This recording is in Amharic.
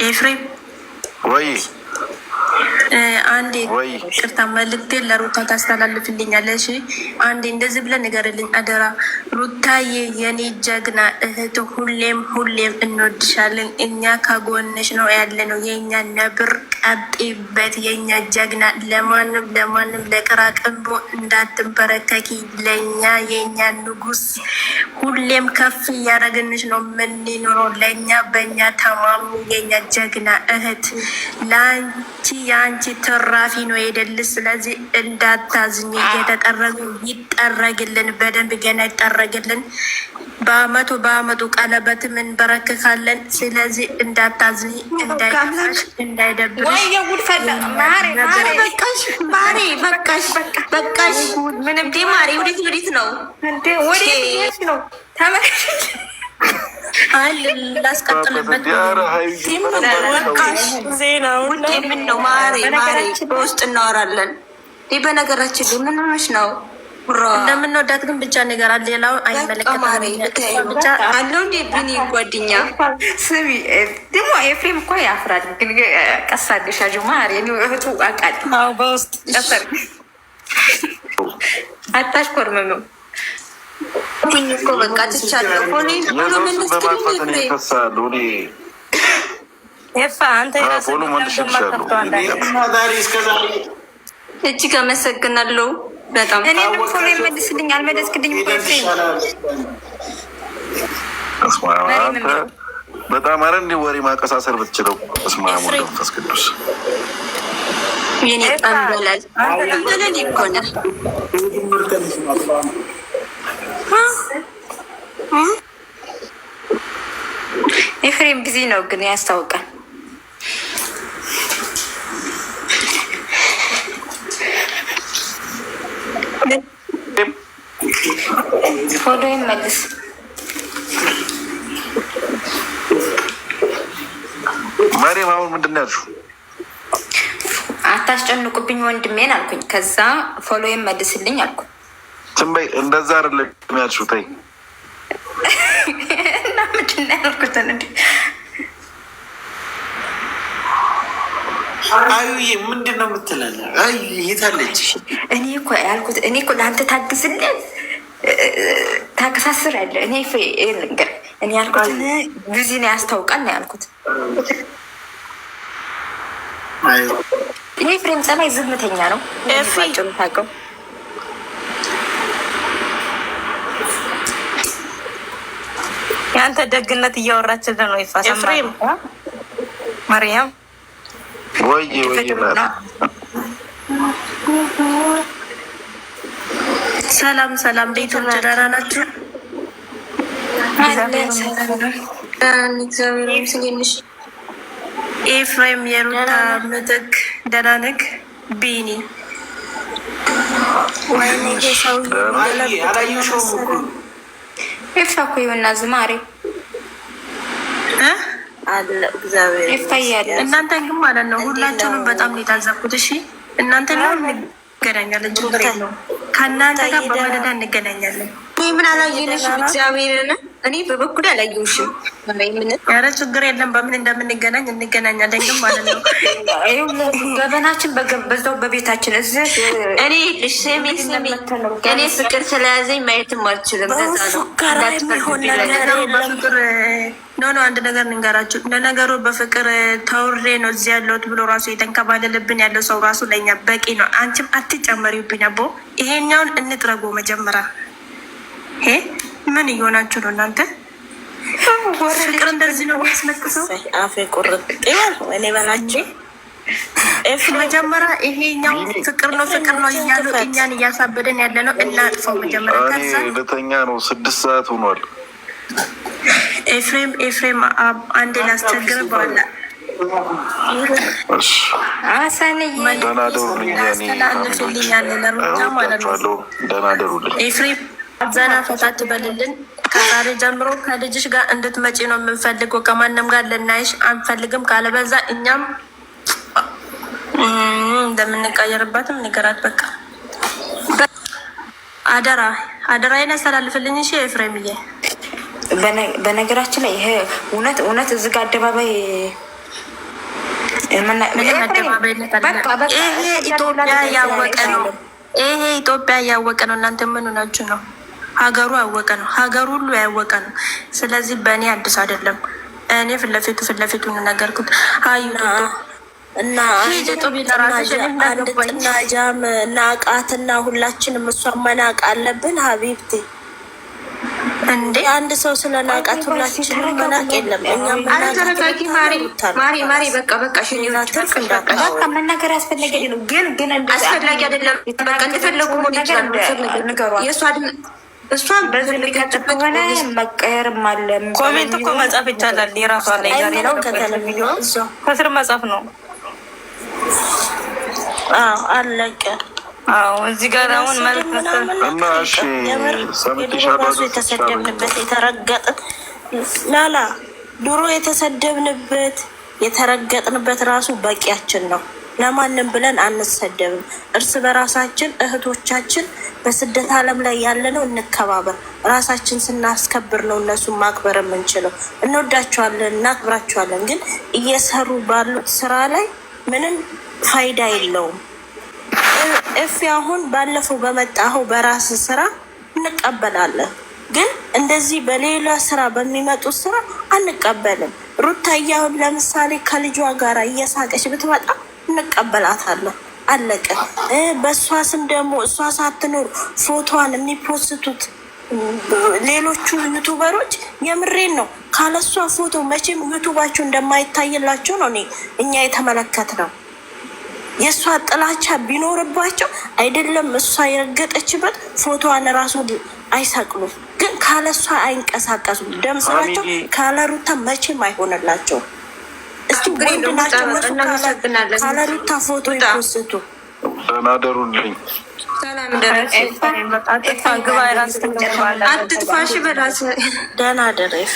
ኤፍሬም ወይ አንዴ ቅርታ መልእክቴን ለሩታ ታስተላልፍልኛለሽ? አንዴ እንደዚህ ብለን ንገርልኝ አደራ። ሩታዬ የኔ ጀግና እህት፣ ሁሌም ሁሌም እንወድሻለን። እኛ ከጎንሽ ነው ያለ ነው። የኛ ነብር፣ ቀጤበት፣ የኛ ጀግና። ለማንም ለማንም ለቅራቅንቦ እንዳትበረከኪ። ለእኛ የኛ ንጉስ፣ ሁሌም ከፍ እያደረግንሽ ነው የምንኖረው። ለእኛ በእኛ ተማሙ። የኛ ጀግና እህት ለአንቺ የአንቺ ትራፊ ነው የደልስ። ስለዚህ እንዳታዝኝ። እየተጠረጉ ይጠረግልን፣ በደንብ ገና ይጠረግልን። በአመቱ ቀለበትም እንበረክካለን። ስለዚህ እንዳታዝኝ፣ እንዳይከፋሽ፣ እንዳይደብርሽ። በቃሽ። ምንም ማሪ ወዴት ነው? ላስቀጥልበት ምን ነው ማሬ በውስጥ እናወራለን። በነገራችን ላይ ምን ሆነሽ ነው? እንደምንወዳት ግን ብቻ ነገር አለ። ሌላው አይመለከትም። አለው እንዴ ብኒ ጓደኛ ስሚ ደግሞ ኤፍሬም እኮ ያፍራል። ግን ቀሳደሻ ማሪ እህቱ አቃል በውስጥ ቀሰር አታሽኮርምም እኮ በቃ ትቻለሁ። እጅግ አመሰግናለሁ በጣም። እኔ ፎሎ ይመልስልኝ አልመለስክልኝ በጣም አረ እንዲ ወሬ ማቀሳሰር ብትችለው እስማ መንፈስ ቅዱስ የኔ ጣምበላል በለል ይኮነ ኤፍሬም ጊዜ ነው ግን ያስታውቃል። ፎሎ ይመልስ። ማርያም አሁን ምንድን ነው ያልሽው? አታስጨንቁብኝ ወንድሜን አልኩኝ። ከዛ ፎሎ ይመልስልኝ አልኩኝ። ትንበይ እንደዛ አይደለም ያልሽው። ተይ እና ምንድን ነው ያልኩት? አዩዬ ምንድን ነው የምትለን? አዩ የታለች? እኔ እኮ ያልኩት እኔ እኮ ለአንተ ታግዝልን ታከሳስር ያለ እኔ ልንገር እኔ ያልኩትን ጊዜ ነው ያስታውቃል ነው ያልኩት። እኔ ፍሬም ጸባይ ዝምተኛ ነው ባጭሩ ታውቀው። የአንተ ደግነት እያወራችልን ነው። ኤፍሬም ማርያም ወይ ሰላም ቤቶች ደህና ናችሁ? ኤፍሬም የሩታ ምትክ ደህና ነህ? ቢኒ ኤፍሳ እኮ ይሆና ዝማሬ እናንተ ግን ማለት ነው ሁላችሁንም በጣም ነው የታዘብኩት። እሺ እናንተ ነው እንገናኛለን፣ ችግር የለውም። ከእናንተ ጋር በመደዳ እንገናኛለን። ምን አላየንሽም? እግዚአብሔርን እኔ በበኩል አላየሁሽም። ኧረ ችግር የለም፣ በምን እንደምንገናኝ እንገናኛለን። ግን ማለት ነው ገበናችን በዛው በቤታችን እኔ ስሚ እኔ ፍቅር ስለያዘኝ ማየትም አልችልም። በፍቅር ኖ አንድ ነገር ንገራችሁ። ለነገሩ በፍቅር ተውሬ ነው እዚህ ያለሁት ብሎ ራሱ የተንከባለልብን ያለው ሰው ራሱ ለእኛ በቂ ነው። አንቺም አትጨመሪብኝ አቦ። ይሄኛውን እንጥረጎ መጀመሪያ። ምን እየሆናችሁ ነው እናንተ? ፍቅር እንደዚህ ነው ያስመቅሰው። አፌ ቁርጥ ይላል። እኔ በላችሁ መጀመሪያ ይሄኛው ፍቅር ነው እያሉ እኛን እያሳበደን ያለ ነው። እናጥፈው መጀመሪያ። ከዛ ለተኛ ነው 6 ሰዓት ሆኗል። ኤፍሬም አንዴ ላስቸግር በኋላ አስተላልፍልኛል ለሩታ ማለት ነው። ኤፍሬም ዘና ፈታ ትበልልን። ከዛሬ ጀምሮ ከልጅሽ ጋር እንድትመጪ ነው የምንፈልገው። ከማንም ጋር ልናይሽ አንፈልግም። ካለበዛ እኛም እንደምንቀየርባትም ንገራት። በቃ አደራ ያስተላልፍልኝ። እሺ ኤፍሬምዬ። በነገራችን ላይ ይሄ እውነት እዚህ ጋር አደባባይ ይሄ ኢትዮጵያ ያወቀ ነው። ይሄ ኢትዮጵያ ያወቀ ነው። እናንተ ምን ሆናችሁ ነው? ሀገሩ ያወቀ ነው። ሀገሩ ሁሉ ያወቀ ነው። ስለዚህ በእኔ አዲስ አይደለም። እኔ ፊት ለፊቱ ነገርኩት። አዩ እና አንድና ጃም ናቃትና ሁላችንም እሷን መናቅ አለብን። ሀቢብቲ እንዴ አንድ ሰው ስለ ናቃት ሁላችንም መናቅ የለም። እኛም ማሪ በቃ መናገር ያስፈለገ ነው፣ ግን አስፈላጊ አይደለም። በቃ እንደፈለጉ ሆን ይችላሉ። እሷን በዚህ ልቀጥል ከሆነ መቀየርም አለ። ኮሜንት እኮ መጻፍ ይቻላል። የራሷ ላይ ዛሬ ነው ከስር መጻፍ ነው። አለቀ። እዚህ ጋር አሁን ማለት ራሱ የተሰደብንበት የተረገጥን ላላ ድሮ የተሰደብንበት የተረገጥንበት ራሱ በቂያችን ነው። ለማንም ብለን አንሰደብም። እርስ በራሳችን እህቶቻችን በስደት ዓለም ላይ ያለነው እንከባበር። ራሳችን ስናስከብር ነው እነሱን ማክበር የምንችለው። እንወዳቸዋለን፣ እናክብራቸዋለን። ግን እየሰሩ ባሉት ስራ ላይ ምንም ፋይዳ የለውም። እፊ አሁን ባለፈው በመጣኸው በራስ ስራ እንቀበላለን፣ ግን እንደዚህ በሌላ ስራ በሚመጡት ስራ አንቀበልም። ሩታዬ አሁን ለምሳሌ ከልጇ ጋር እየሳቀች ብትመጣ እንቀበላታለን። አለቀ። በእሷ ስም ደግሞ እሷ ሳትኖር ፎቶዋን የሚፖስቱት ሌሎቹ ዩቱበሮች የምሬን ነው። ካለሷ ፎቶ መቼም ዩቱባቸው እንደማይታይላቸው ነው እኛ የተመለከትነው። የእሷ ጥላቻ ቢኖርባቸው አይደለም እሷ የረገጠችበት ፎቶዋን ራሱ አይሰቅሉም፣ ግን ካለሷ አይንቀሳቀሱም። ደም ስራቸው ካለ ሩታ መቼም አይሆንላቸው። እስቲ ወንድ ናቸው እነሱ ካለ ሩታ ፎቶ ይፖስቱ። ተናደሩልኝ። አትጥፋሽ በራስ ደህና ደረሽ።